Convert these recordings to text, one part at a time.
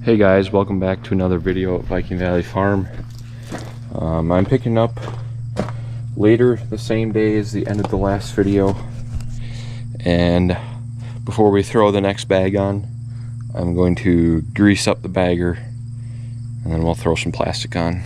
Hey guys, welcome back to another video at Viking Valley Farm. I'm picking up later the same day as the end of the last video, and before we throw the next bag on, I'm going to grease up the bagger and then we'll throw some plastic on.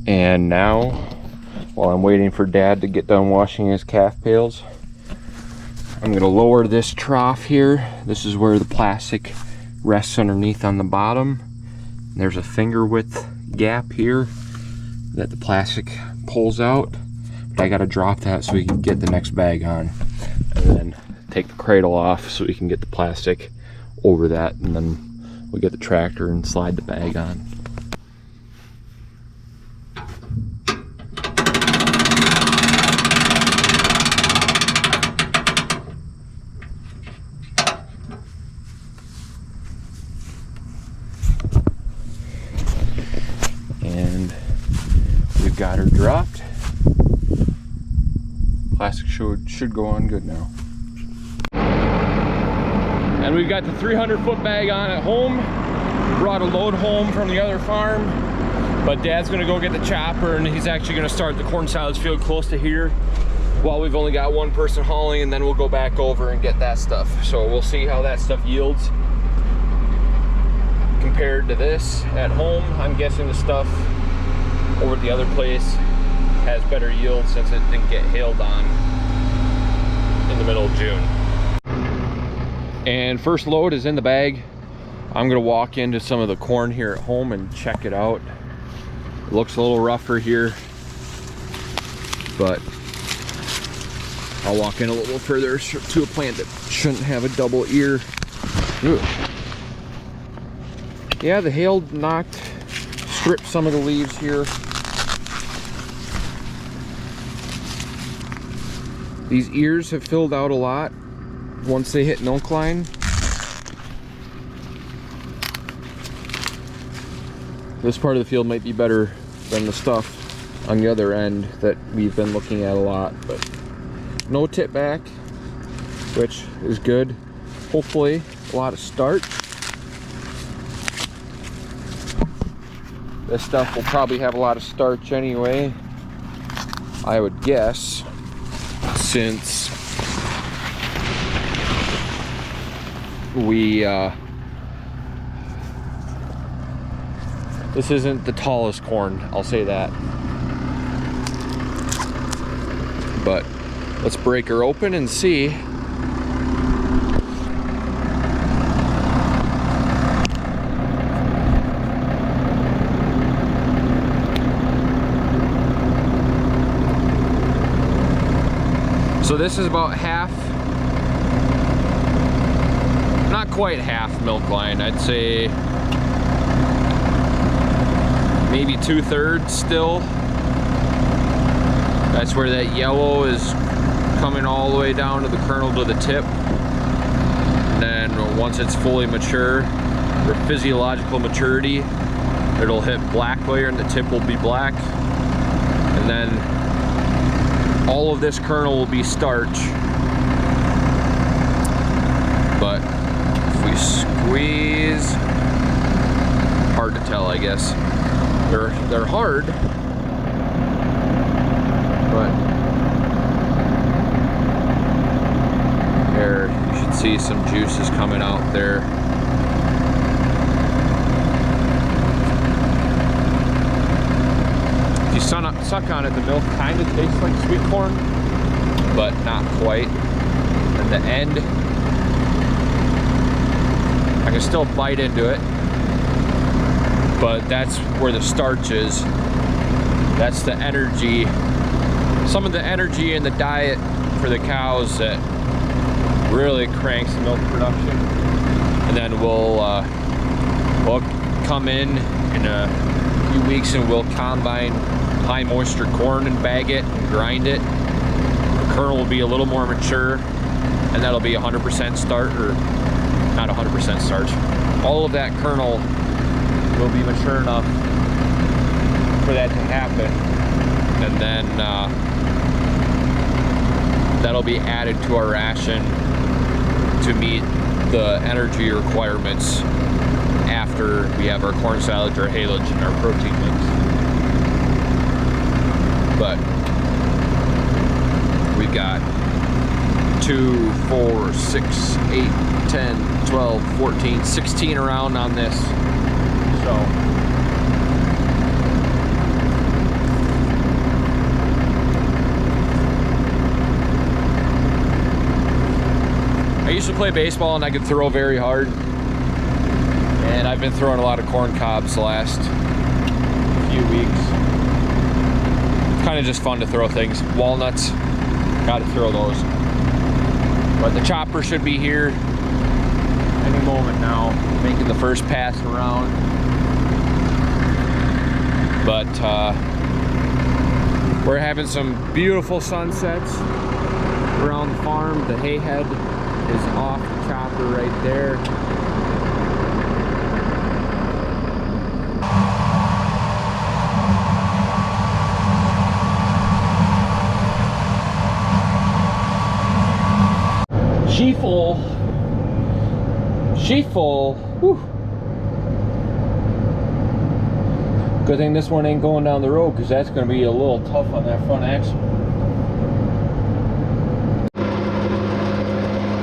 And now, while I'm waiting for Dad to get done washing his calf pails, I'm going to lower this trough here. This is where the plastic rests underneath on the bottom. There's a finger width gap here that the plastic pulls out. But I got to drop that so we can get the next bag on. And then take the cradle off so we can get the plastic over that. And then we'll get the tractor and slide the bag on. And we've got her dropped. Plastic should go on good now. And we've got the 300-foot bag on at home. Brought a load home from the other farm, but Dad's gonna go get the chopper and he's actually gonna start the corn silage field close to here while we've only got one person hauling, and then we'll go back over and get that stuff. So we'll see how that stuff yields compared to this at home. I'm guessing the stuff over at the other place has better yield since it didn't get hailed on in the middle of June. And first load is in the bag. I'm gonna walk into some of the corn here at home and check it out. It looks a little rougher here, but I'll walk in a little further to a plant that shouldn't have a double ear. Ooh. Yeah, the hail stripped some of the leaves here. These ears have filled out a lot once they hit milk line. This part of the field might be better than the stuff on the other end that we've been looking at a lot, but no tip back, which is good. Hopefully a lot of starch. This stuff will probably have a lot of starch anyway, I would guess, since we this isn't the tallest corn, I'll say that. But let's break her open and see. So this is about half, not quite half milk line, I'd say maybe 2/3 still. That's where that yellow is coming all the way down to the kernel to the tip. And then once it's fully mature, or physiological maturity, it'll hit black layer and the tip will be black. And then all of this kernel will be starch. But if we squeeze, hard to tell, I guess. They're hard, but there, you should see some juices coming out there. If you suck on it, the milk kind of tastes like sweet corn, but not quite. At the end, I can still bite into it, but that's where the starch is. That's the energy, some of the energy in the diet for the cows that really cranks the milk production. And then we'll come in a few weeks and we'll combine high moisture corn and bag it and grind it. The kernel will be a little more mature, and that'll be 100% starch, or not 100% starch. All of that kernel will be mature enough for that to happen, and then that'll be added to our ration to meet the energy requirements after we have our corn silage, our haylage, and our protein mix. But we've got 2, 4, 6, 8, 10, 12, 14, 16 around on this. So I used to play baseball and I could throw very hard, and I've been throwing a lot of corn cobs the last few weeks. It's kind of just fun to throw things. Walnuts, got to throw those. But the chopper should be here any moment now, making the first pass around. But we're having some beautiful sunsets around the farm. The hay head is off the chopper right there. She full. Whew. Good thing this one ain't going down the road, because that's going to be a little tough on that front axle.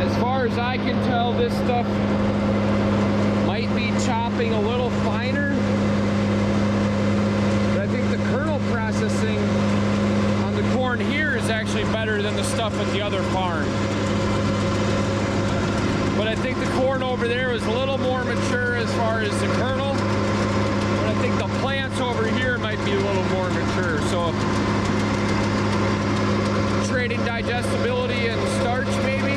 As far as I can tell, this stuff might be chopping a little finer, but I think the kernel processing on the corn here is actually better than the stuff at the other farm. But I think the corn over there is a little more mature as far as the kernel. But I think the plants over here might be a little more mature. So trading digestibility and starch maybe?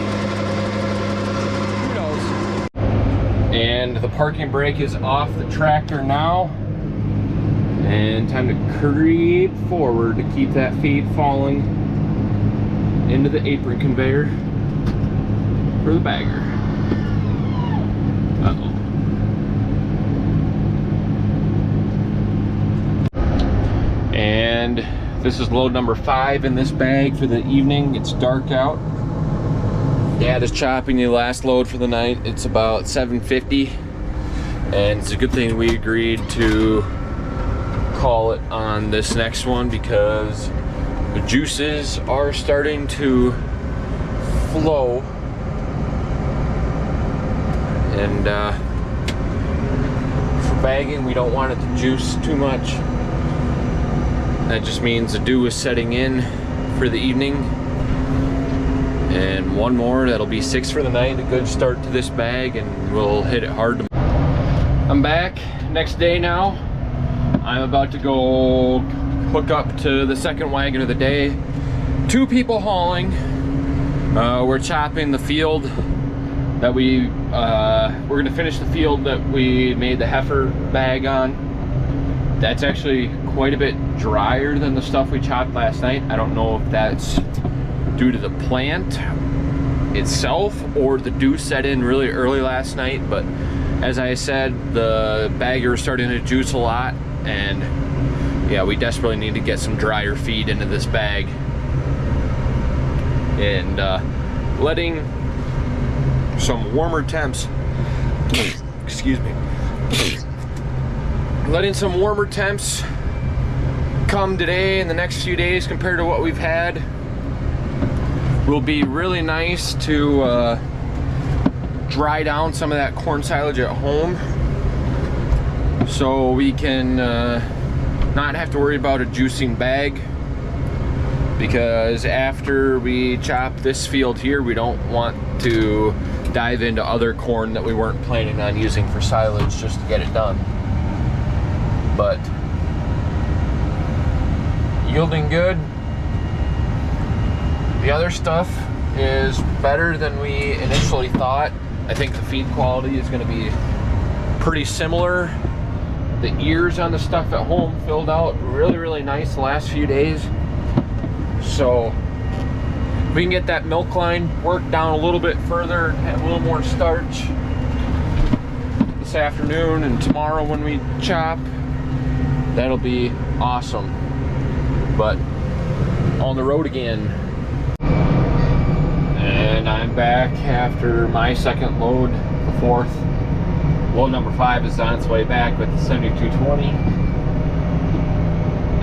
Who knows? And the parking brake is off the tractor now. And time to creep forward to keep that feed falling into the apron conveyor for the bagger. And this is load number 5 in this bag for the evening. It's dark out. Dad is chopping the last load for the night. It's about 7:50, and it's a good thing we agreed to call it on this next one, because the juices are starting to flow, and for bagging we don't want it to juice too much. That just means the dew is setting in for the evening. And one more, that'll be 6 for the night. A good start to this bag, and we'll hit it hard tomorrow. I'm back, next day now. I'm about to go hook up to the second wagon of the day. 2 people hauling. We're chopping the field that we're gonna finish the field that we made the heifer bag on. That's actually quite a bit drier than the stuff we chopped last night. I don't know if that's due to the plant itself or the dew set in really early last night, but as I said, the bagger is starting to juice a lot, and yeah, we desperately need to get some drier feed into this bag. And letting some warmer temps, excuse me, letting some warmer temps come today in the next few days compared to what we've had will be really nice to dry down some of that corn silage at home, so we can not have to worry about a juicing bag, because after we chop this field here, we don't want to dive into other corn that we weren't planning on using for silage just to get it done. But yielding good. The other stuff is better than we initially thought. I think the feed quality is going to be pretty similar the ears on the stuff at home filled out really nice the last few days. So we can get that milk line worked down a little bit further and have a little more starch this afternoon and tomorrow when we chop. That'll be awesome. But on the road again. And I'm back after my second load, the fourth. Load number 5 is on its way back with the 7220.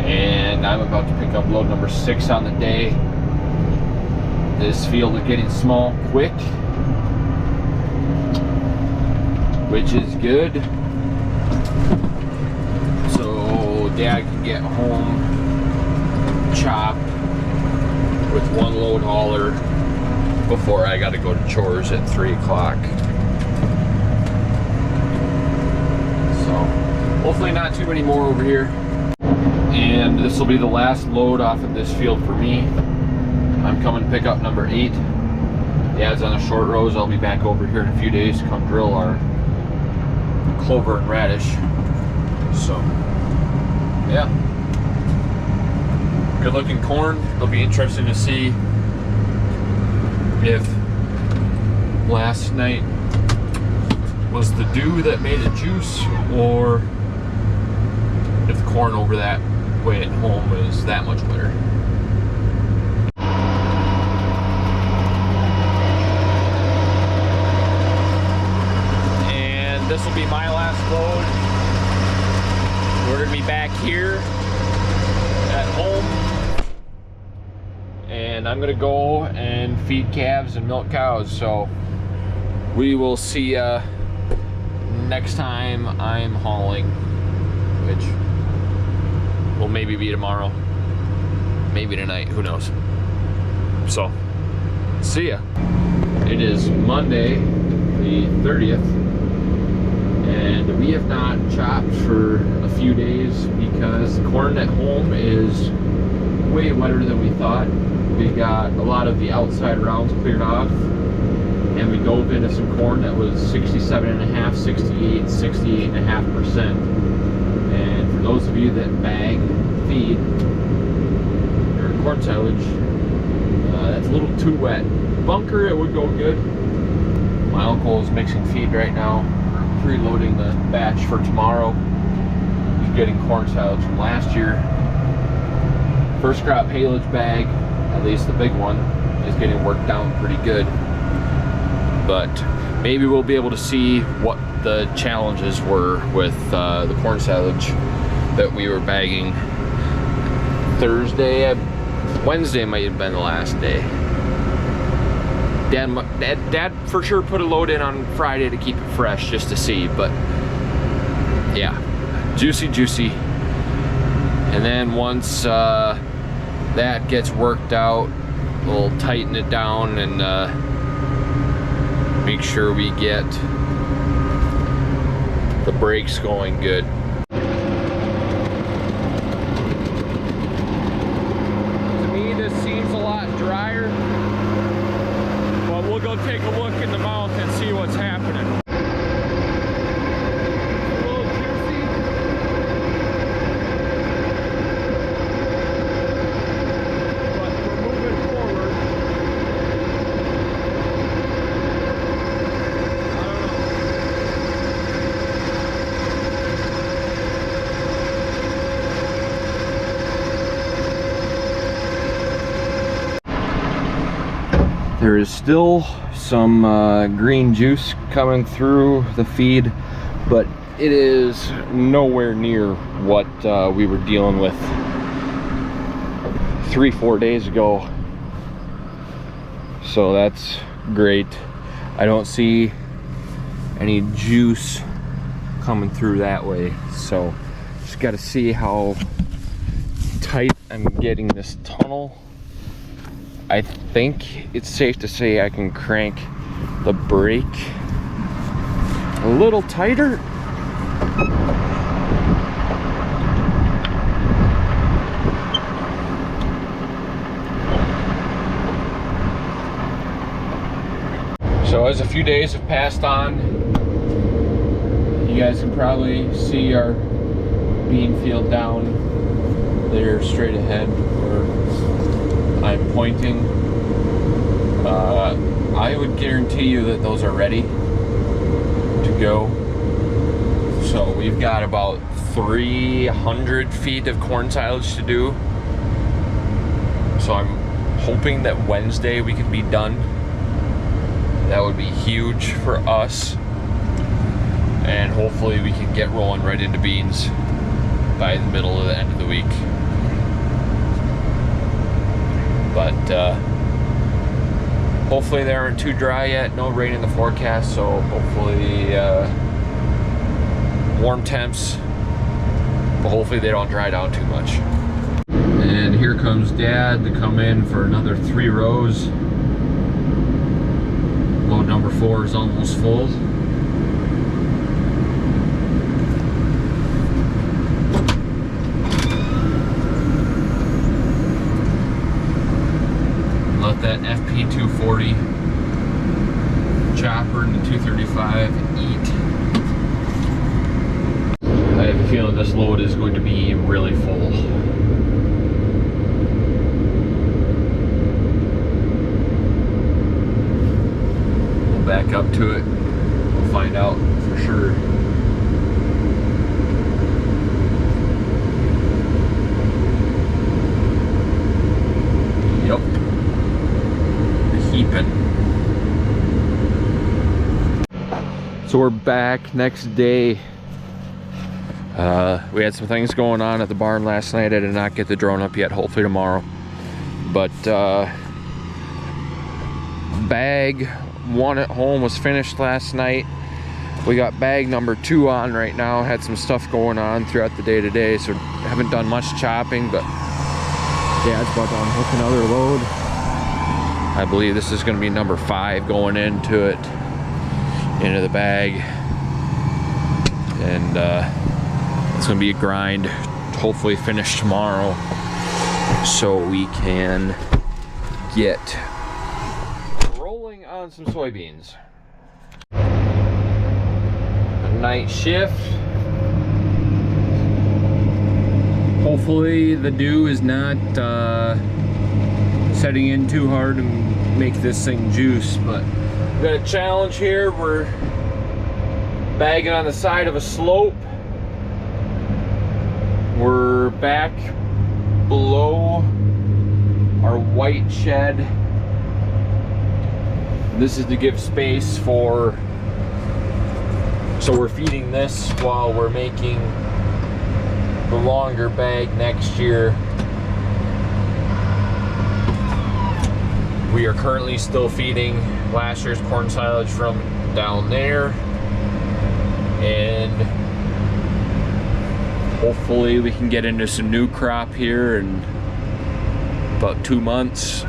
And I'm about to pick up load number 6 on the day. This field is getting small quick, which is good. So Dad can get home, chop with one load hauler before I gotta go to chores at 3 o'clock. So hopefully not too many more over here. And this will be the last load off of this field for me. I'm coming to pick up number 8. Dad's on the short rows. I'll be back over here in a few days to come drill our clover and radish. So yeah, good looking corn. It'll be interesting to see if last night was the dew that made it juice, or if the corn over that way at home is that much better. And this will be my last load. We're gonna be back here at home, and I'm gonna go and feed calves and milk cows. So we will see next time I'm hauling, which will maybe be tomorrow, maybe tonight, who knows. So see ya. It is Monday the 30th, and we have not chopped for a few days because the corn at home is way wetter than we thought. We got a lot of the outside rounds cleared off, and we dove into some corn that was 67.5, 68, 68.5%. And for those of you that bag feed or corn silage, that's a little too wet. Bunker, it would go good. My uncle is mixing feed right now, preloading the batch for tomorrow. He's getting corn silage from last year. First crop haylage bag, at least the big one, is getting worked down pretty good. But maybe we'll be able to see what the challenges were with the corn silage that we were bagging Thursday. Wednesday might have been the last day. Dad for sure put a load in on Friday to keep it fresh just to see, but yeah, juicy. And then once that gets worked out, we'll tighten it down and make sure we get the brakes going good. To me, this seems a lot drier, but we'll go take a look in the mouth and see what's happening. A little juicy. But we're moving forward. There is still some green juice coming through the feed, but it is nowhere near what we were dealing with 3-4 days ago. So that's great. I don't see any juice coming through that way, so just got to see how tight I'm getting this tunnel. I think it's safe to say I can crank the brake a little tighter. So as a few days have passed on, you guys can probably see our bean field down there straight ahead where I'm pointing. I would guarantee you that those are ready to go. So we've got about 300 feet of corn silage to do. So I'm hoping that Wednesday we can be done. That would be huge for us. And hopefully we can get rolling right into beans by the middle of the end of the week. But hopefully they aren't too dry yet. No rain in the forecast, so hopefully warm temps, but hopefully they don't dry down too much. And here comes Dad to come in for another 3 rows. Load number 4 is almost full. Let that FP240 chopper and the 235 eat. I have a feeling this load is going to be really full. We'll back up to it. We'll find out for sure. Yep. Heaping. So we're back next day. We had some things going on at the barn last night. I did not get the drone up yet, hopefully tomorrow. But bag 1 at home was finished last night. We got bag number 2 on right now. Had some stuff going on throughout the day today, so haven't done much chopping, but Dad's about to unhook another load. I believe this is going to be number 5 going into it, into the bag. And it's going to be a grind, hopefully finish tomorrow, so we can get rolling on some soybeans. A night shift. Hopefully the dew is not setting in too hard and make this thing juice, but we got a challenge here. We're bagging on the side of a slope. We're back below our white shed. This is to give space for, so we're feeding this while we're making the longer bag next year. We are currently still feeding last year's corn silage from down there, and hopefully we can get into some new crop here in about 2 months.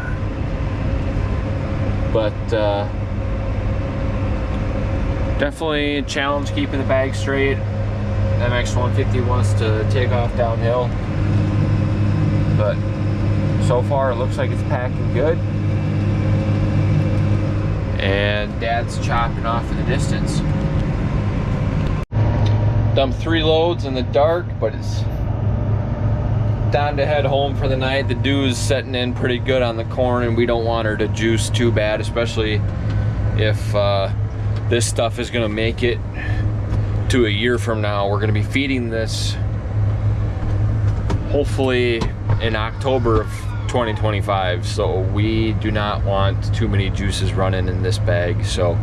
But definitely a challenge keeping the bag straight. MX150 wants to take off downhill, but so far it looks like it's packing good. And Dad's chopping off in the distance. Dumped 3 loads in the dark, but it's time to head home for the night. The dew is setting in pretty good on the corn, and we don't want her to juice too bad, especially if this stuff is gonna make it to a year from now. We're gonna be feeding this hopefully in October of 2025, so we do not want too many juices running in this bag. So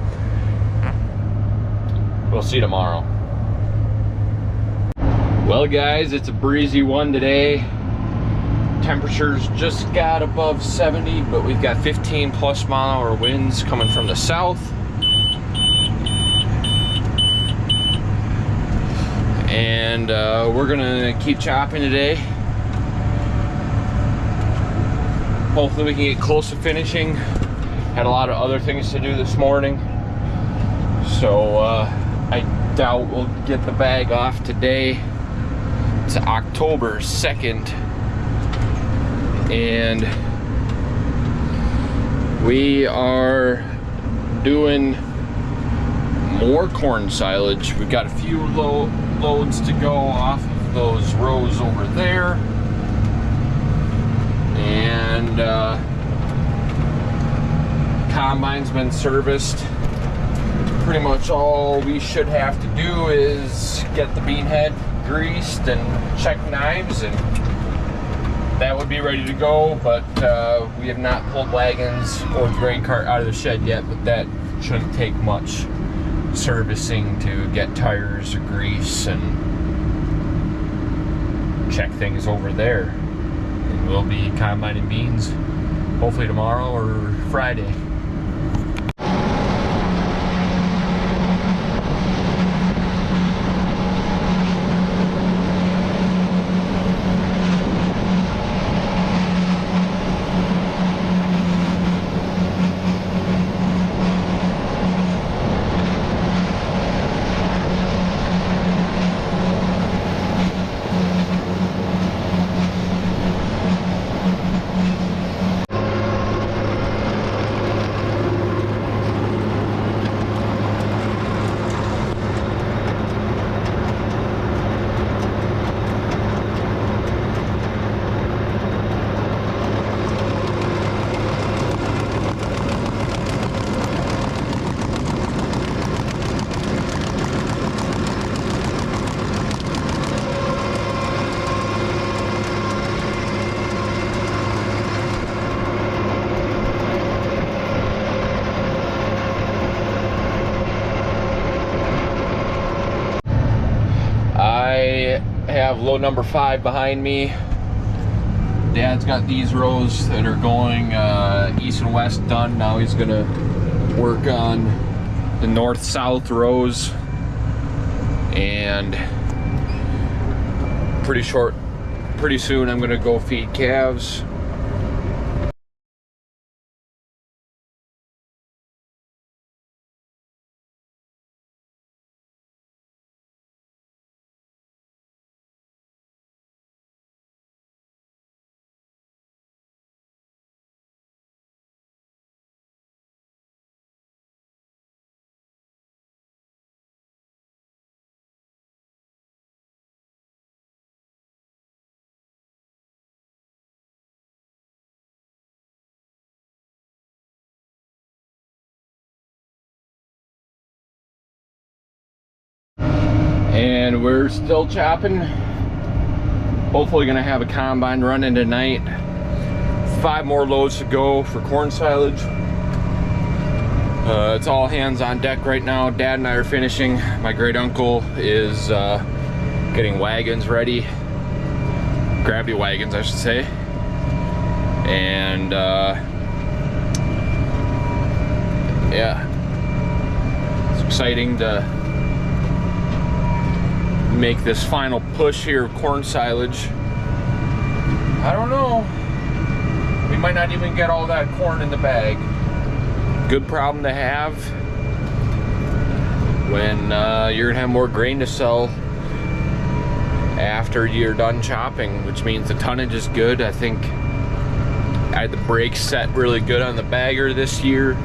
we'll see tomorrow. Well guys, it's a breezy one today. Temperatures just got above 70, but we've got 15+ mile-an-hour winds coming from the south. And we're gonna keep chopping today. Hopefully we can get close to finishing. Had a lot of other things to do this morning, so I doubt we'll get the bag off today. It's October 2nd, and we are doing more corn silage. We've got a few loads to go off of those rows over there. And combine's been serviced. Pretty much all we should have to do is get the bean head greased and check knives, and that would be ready to go. But we have not pulled wagons or the grain cart out of the shed yet, but that shouldn't take much servicing to get tires or grease and check things over there. And we'll be combining beans hopefully tomorrow or Friday. Have load number 5 behind me. Dad's got these rows that are going east and west done. Now he's gonna work on the north-south rows, and pretty soon I'm gonna go feed calves. And we're still chopping. Hopefully gonna have a combine running tonight. 5 more loads to go for corn silage. It's all hands on deck right now. Dad and I are finishing. My great uncle is getting wagons ready. Gravity wagons, I should say. And yeah, it's exciting to make this final push here of corn silage. I don't know, we might not even get all that corn in the bag. Good problem to have when you're gonna have more grain to sell after you're done chopping, which means the tonnage is good. I think I had the brakes set really good on the bagger this year.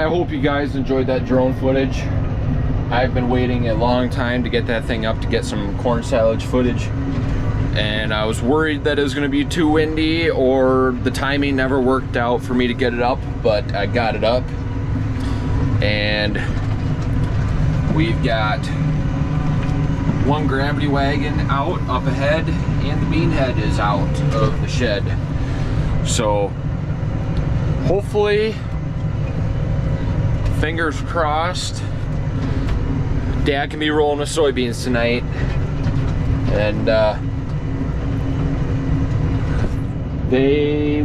I hope you guys enjoyed that drone footage. I've been waiting a long time to get that thing up to get some corn silage footage, and I was worried that it was going to be too windy or the timing never worked out for me to get it up, but I got it up. And we've got one gravity wagon out up ahead, and the bean head is out of the shed. So hopefully, fingers crossed, Dad can be rolling with soybeans tonight, and they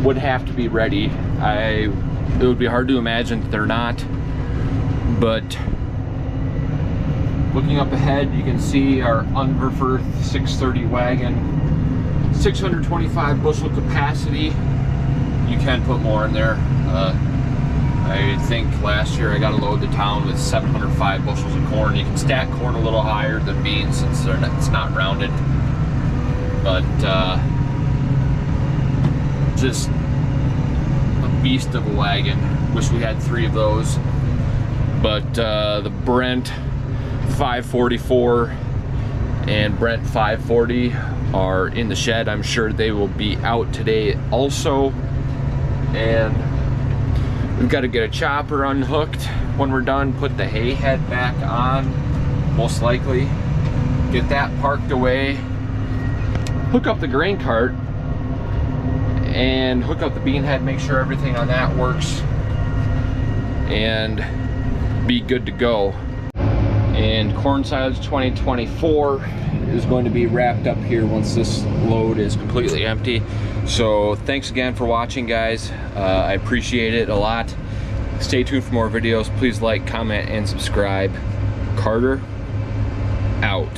would have to be ready. It would be hard to imagine that they're not, but looking up ahead, you can see our Unverfirth 630 wagon, 625 bushel capacity. You can put more in there. I think last year I got a load to town with 705 bushels of corn. You can stack corn a little higher than beans since it's not rounded, but just a beast of a wagon. Wish we had 3 of those, but the Brent 544 and Brent 540 are in the shed. I'm sure they will be out today also, and we've got to get a chopper unhooked when we're done, put the hay head back on, most likely, get that parked away, hook up the grain cart, and hook up the bean head, make sure everything on that works, and be good to go. And corn silage 2024 is going to be wrapped up here once this load is completely empty. So thanks again for watching, guys. I appreciate it a lot. Stay tuned for more videos. Please like, comment, and subscribe. Carter out.